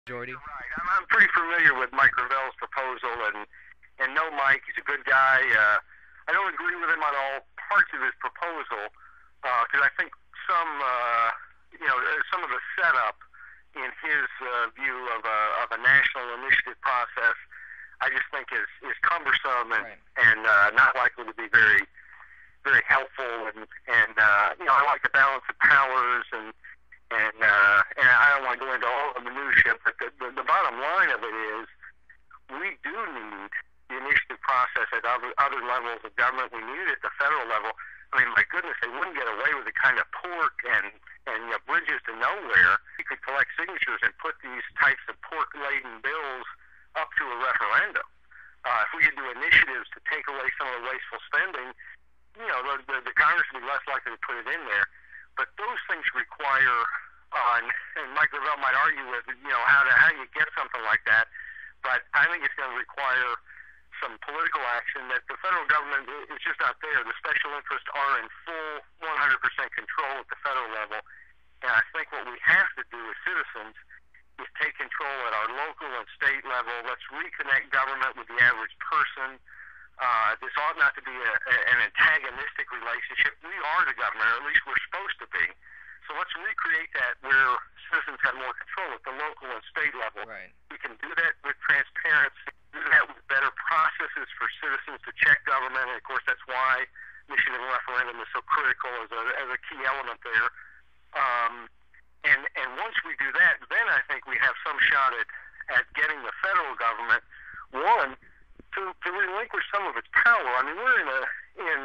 majority? Right. I'm pretty familiar with Mike Gravel's proposal, and know Mike. He's a good guy. I don't agree with him on all parts of his proposal because I think some of the setup in his view of a national initiative process, I just think is cumbersome and not likely to be very helpful. And I like the balance of powers and I don't want to go into all the minutiae, but the bottom line of it is we do need the initiative process at other levels of government. We need it at the federal level. I mean, my goodness, they wouldn't get away with the kind of pork and bridges to nowhere. You could collect signatures and put these types of pork-laden bills up to a referendum. If we could do initiatives to take away some of the wasteful spending, the Congress would be less likely to put it in there. But those things require, and Mike Gravel might argue with, how you get something like that. But I think it's going to require some political action that the federal government is just not there. The special interests are in full 100% control at the federal level. And I think what we have to do as citizens is take control at our local and state level. Let's reconnect government with the average person. This ought not to be an antagonistic relationship. We are the government, or at least we're supposed to be. So let's recreate that where citizens have more control at the local and state level. Right. We can do that with transparency, do that with better processes for citizens to check government. And of course, that's why initiative and referendum is so critical as a key element there. And once we do that, then I think we have some shot at getting the federal government, one, to relinquish some of its power. I mean, we're in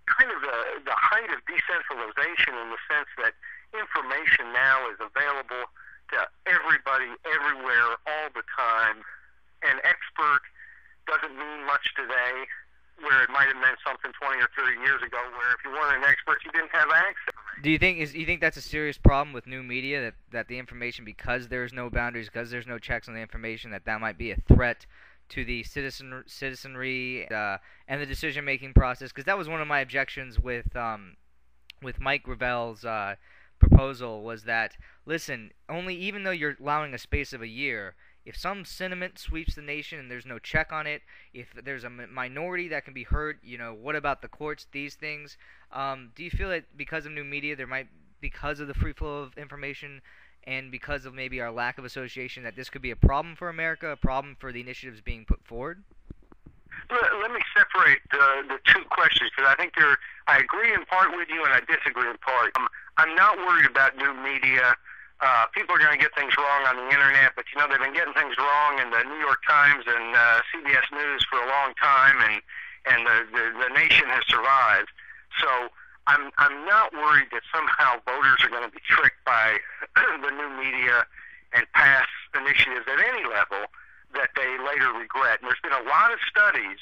kind of the height of decentralization in the sense that information now is available to everybody, everywhere, all the time. An expert doesn't mean much today, where it might have meant something 20 or 30 years ago, where if you weren't an expert, you didn't have access. Do you think that's a serious problem with new media, that the information, because there's no boundaries, because there's no checks on the information, that might be a threat to the citizenry and the decision-making process? Because that was one of my objections with Mike Gravel's proposal, was that, listen, even though you're allowing a space of a year, if some sentiment sweeps the nation and there's no check on it, if there's a minority that can be hurt, what about the courts, these things? Do you feel that because of new media, because of the free flow of information, and because of maybe our lack of association, that this could be a problem for America, a problem for the initiatives being put forward? Let me separate the two questions, because I think I agree in part with you and I disagree in part. I'm not worried about new media. People are going to get things wrong on the internet, but they've been getting things wrong in the New York Times and CBS News for a long time, and the nation has survived. So I'm not worried that somehow voters are going to be tricked by the new media and pass initiatives at any level that they later regret. And there's been a lot of studies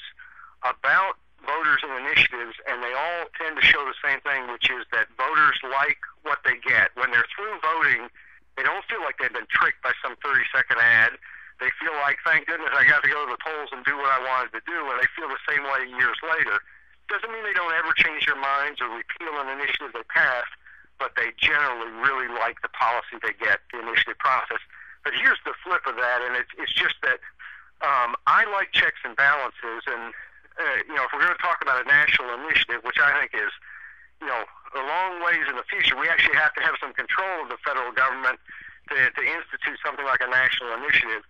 about voters and initiatives, and they all tend to show the same thing, which is that voters like what they get. When they're through voting, they don't feel like they've been tricked by some 30-second ad. They feel like, thank goodness I got to go to the polls and do what I wanted to do, and they feel the same way years later. Doesn't mean they don't ever change their minds or repeal an initiative they passed, but they generally really like the policy they get, the initiative process. But here's the flip of that, and it's just that I like checks and balances, and if we're going to talk about a national initiative, which I think is, a long ways in the future, we actually have to have some control of the federal government to institute something like a national initiative.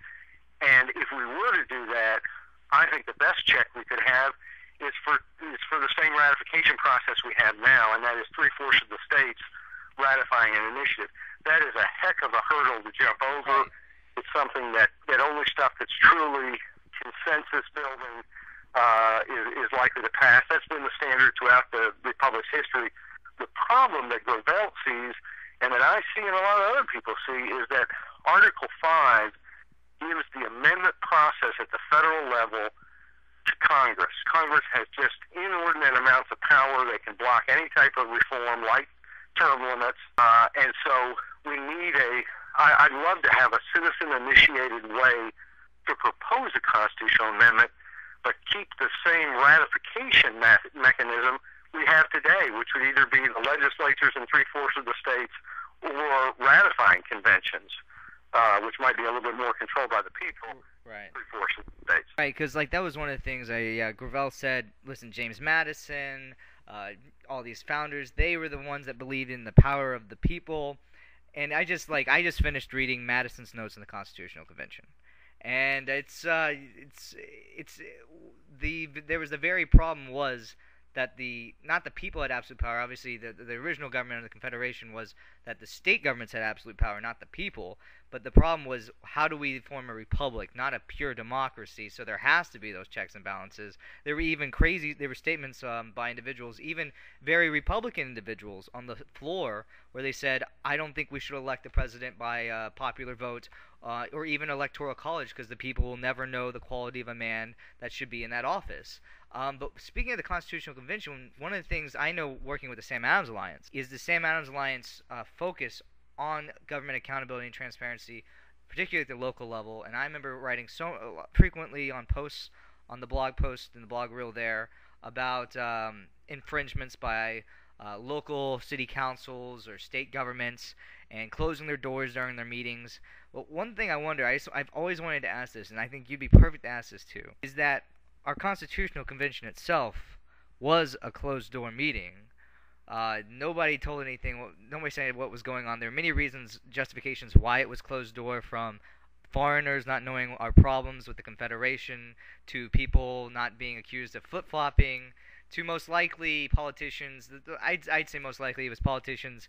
And if we were to do that, I think the best check we could have is for the same ratification process we have now, and that is 3/4 of the states ratifying an initiative. That is a heck of a hurdle to jump over. It's something that only stuff that's truly consensus building is likely to pass. That's been the standard throughout the Republic's history. The problem that Gravel sees, and that I see and a lot of other people see, is that Article 5 gives the amendment process at the federal level to Congress. Congress has just inordinate amounts of power. They can block any type of reform, like term limits. And so we need I'd love to have a citizen-initiated way to propose a constitutional amendment, but keep the same ratification mechanism we have today, which would either be the legislatures in 3/4 of the states or ratifying conventions. which might be a little bit more controlled by the people. Right. Free force in the states. Right, because like that was one of the things Gravel said. Listen, James Madison, all these founders, they were the ones that believed in the power of the people. And I just finished reading Madison's notes in the Constitutional Convention, and there was the very problem was that not the people had absolute power. Obviously, the original government of the Confederation was that the state governments had absolute power, not the people. But the problem was, how do we form a republic, not a pure democracy? So there has to be those checks and balances. There were statements by individuals, even very Republican individuals, on the floor where they said, I don't think we should elect the president by popular vote or even electoral college, because the people will never know the quality of a man that should be in that office. But speaking of the Constitutional Convention, one of the things I know working with the Sam Adams Alliance is the Sam Adams Alliance focus on government accountability and transparency, particularly at the local level. And I remember writing so frequently on posts, on the blog post and the blog reel there, about infringements by local city councils or state governments and closing their doors during their meetings. Well, one thing I wonder, I've always wanted to ask this, and I think you'd be perfect to ask this too, is that our Constitutional Convention itself was a closed-door meeting. Nobody told anything. Nobody said what was going on. There are many reasons, justifications why it was closed door, from foreigners not knowing our problems with the Confederation, to people not being accused of flip-flopping, to most likely politicians. I'd say most likely it was politicians,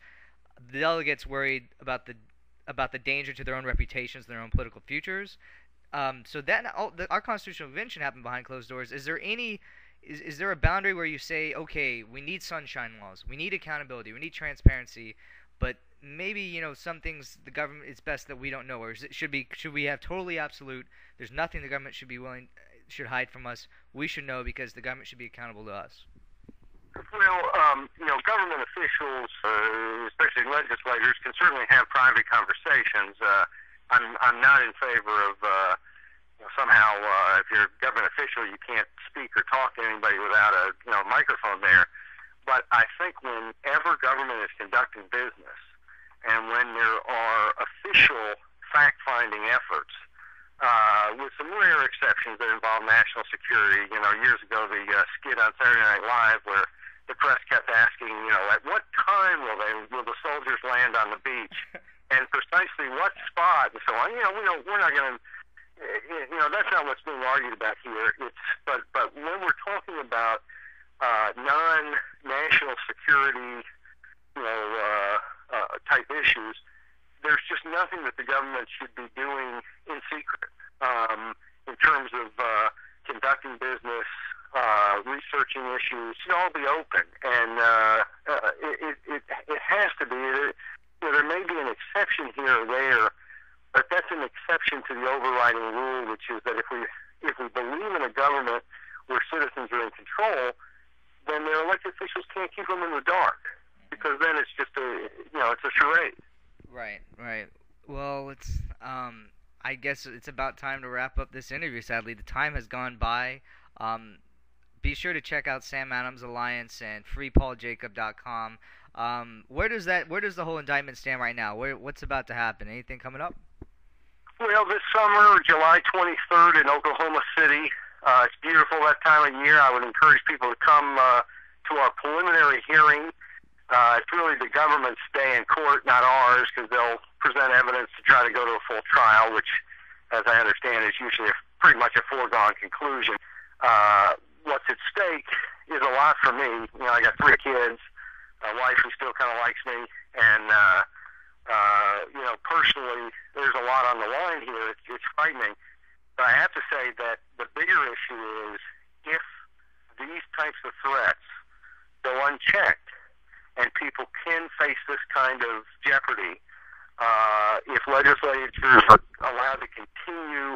the delegates worried about the danger to their own reputations, their own political futures. So that our Constitutional Convention happened behind closed doors. Is there a boundary where you say, okay, we need sunshine laws, we need accountability, we need transparency, but maybe some things the government, it's best that we don't know, or should we have totally absolute? There's nothing the government should hide from us. We should know because the government should be accountable to us. Well, government officials, especially legislators, can certainly have private conversations. I'm not in favor of somehow if you're a government official you can't speak or talk to anybody without a microphone there. But I think whenever government is conducting business and when there are official fact-finding efforts, with some rare exceptions that involve national security, years ago the skit on Saturday Night Live where the press kept asking, at what time will the soldiers land on the beach, and precisely what spot, and so on. We're not going to. That's not what's being argued about here. But when we're talking about non-national security, type issues, there's just nothing that the government should be doing in secret in terms of conducting business, researching issues. It should all be open, and it has to be. There may be an exception here or there, but that's an exception to the overriding rule, which is that if we believe in a government where citizens are in control, then their elected officials can't keep them in the dark, because then it's just it's a charade. Right. Well, I guess it's about time to wrap up this interview. Sadly, the time has gone by. Be sure to check out Sam Adams Alliance and freepauljacob.com. Where does the whole indictment stand right now? What's about to happen? Anything coming up? Well, this summer, July 23rd in Oklahoma City. It's beautiful that time of year. I would encourage people to come to our preliminary hearing. It's really the government's day in court, not ours, because they'll present evidence to try to go to a full trial, which, as I understand, is usually pretty much a foregone conclusion. What's at stake is a lot for me. I got 3 kids, a wife who still kind of likes me, and personally, there's a lot on the line here. It's frightening. But I have to say that the bigger issue is if these types of threats go unchecked and people can face this kind of jeopardy, if legislatures are allowed to continue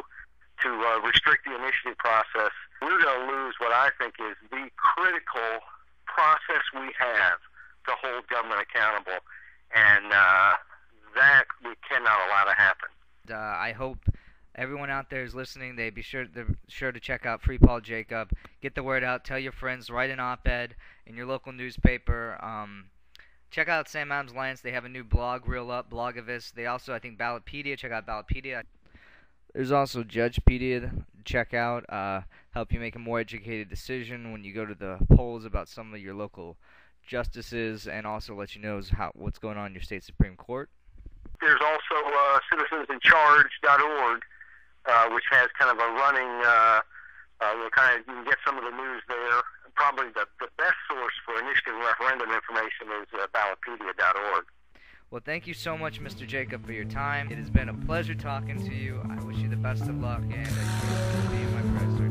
to restrict the initiative process, we're going to lose what I think is the critical process we have to hold government accountable. And that we cannot allow to happen. I hope everyone out there is listening. They be sure to check out Free Paul Jacob. Get the word out. Tell your friends. Write an op-ed in your local newspaper. Check out Sam Adams Alliance. They have a new blog, Reel Up, Blogavist. They also, I think, Ballotpedia. Check out Ballotpedia. There's also Judgepedia to check out. Help you make a more educated decision when you go to the polls about some of your local justices, and also let you know what's going on in your state Supreme Court. There's also citizensincharge.org, which has kind of a running, you can get some of the news there. Probably the best source for initiative and referendum information is ballotpedia.org. Well, thank you so much, Mr. Jacob, for your time. It has been a pleasure talking to you. I wish you the best of luck, and you will be my prayers.